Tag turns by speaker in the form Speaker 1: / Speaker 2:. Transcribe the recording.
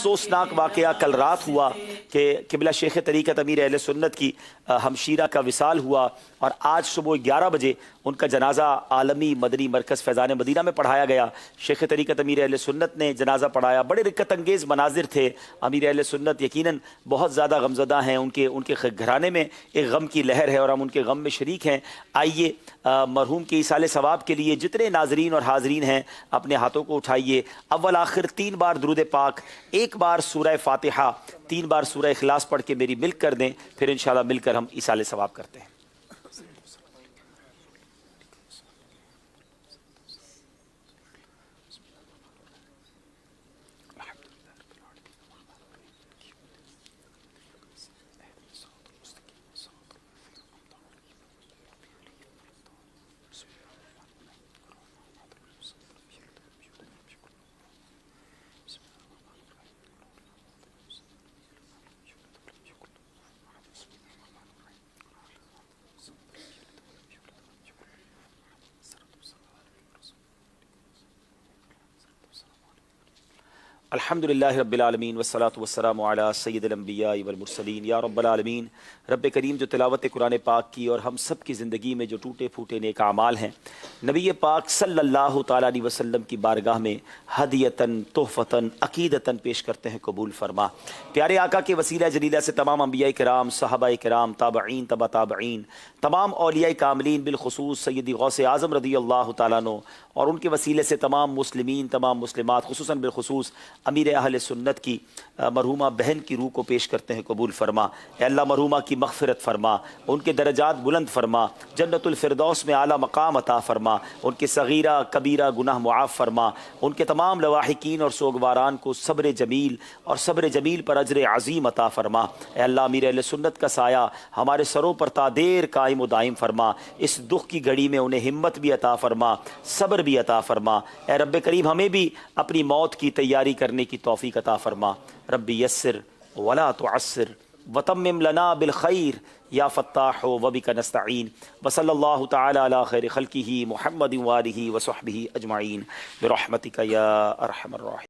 Speaker 1: افسوسناک واقعہ کل رات ہوا کہ قبلہ شیخ طریقت امیر اہل سنت کی ہمشیرہ کا وصال ہوا، اور آج صبح 11 بجے ان کا جنازہ عالمی مدنی مرکز فیضان مدینہ میں پڑھایا گیا۔ شیخ طریقت امیر اہل سنت نے جنازہ پڑھایا۔ بڑے رکت انگیز مناظر تھے۔ امیر اہل سنت یقیناً بہت زیادہ غمزدہ ہیں، ان کے گھرانے میں ایک غم کی لہر ہے اور ہم ان کے غم میں شریک ہیں۔ آئیے مرحوم کے ایصال ثواب کے لیے جتنے ناظرین اور حاضرین ہیں اپنے ہاتھوں کو اٹھائیے، اول آخر 3 بار درود پاک، 1 بار سورہ فاتحہ، 3 بار سورہ اخلاص پڑھ کے میری ملک کر دیں، پھر انشاءاللہ مل کر ہم ایصال ثواب کرتے ہیں۔ الحمدللہ رب العالمین والصلاة والسلام علی سید الانبیاء والمرسلین۔ یا رب العالمین، رب کریم جو تلاوت قرآن پاک کی اور ہم سب کی زندگی میں جو ٹوٹے پھوٹے نیک اعمال ہیں، نبی پاک صلی اللہ تعالیٰ علیہ وسلم کی بارگاہ میں ہدیتاً تحفتاً عقیدتاً پیش کرتے ہیں، قبول فرما۔ پیارے آقا کے وسیلہ جلیلہ سے تمام انبیاء کرام، صحابہ کرام، تابعین، تبع تابعین، تمام اولیاء کاملین، بالخصوص سیدی غوث اعظم رضی اللہ تعالیٰ عنہ، اور ان کے وسیلے سے تمام مسلمین، تمام مسلمات، خصوصاً بالخصوص امیر اہل سنت کی مرحومہ بہن کی روح کو پیش کرتے ہیں، قبول فرما۔ اے اللہ مرحومہ کی مغفرت فرما، ان کے درجات بلند فرما، جنت الفردوس میں اعلیٰ مقام عطا فرما، ان کے صغیرہ کبیرہ گناہ معاف فرما، ان کے تمام لواحقین اور سوگواران کو صبر جمیل اور صبر جمیل پر اجر عظیم عطا فرما۔ اے اللہ امیر اہل سنت کا سایہ ہمارے سروں پر تا دیر قائم و دائم فرما، اس دکھ کی گھڑی میں انہیں ہمت بھی عطا فرما، صبر بھی عطا فرما۔ اے رب کریم ہمیں بھی اپنی موت کی تیاری کرنے کی توفیق عطا فرما۔ ربی یسر ولا تعسر وتمم لنا بالخیر یا فتاح وبک نستعین، وصلی اللہ تعالی علی خیر خلقہ محمد وآلہ وصحبہ اجمعین برحمتک یا ارحم الراحمین۔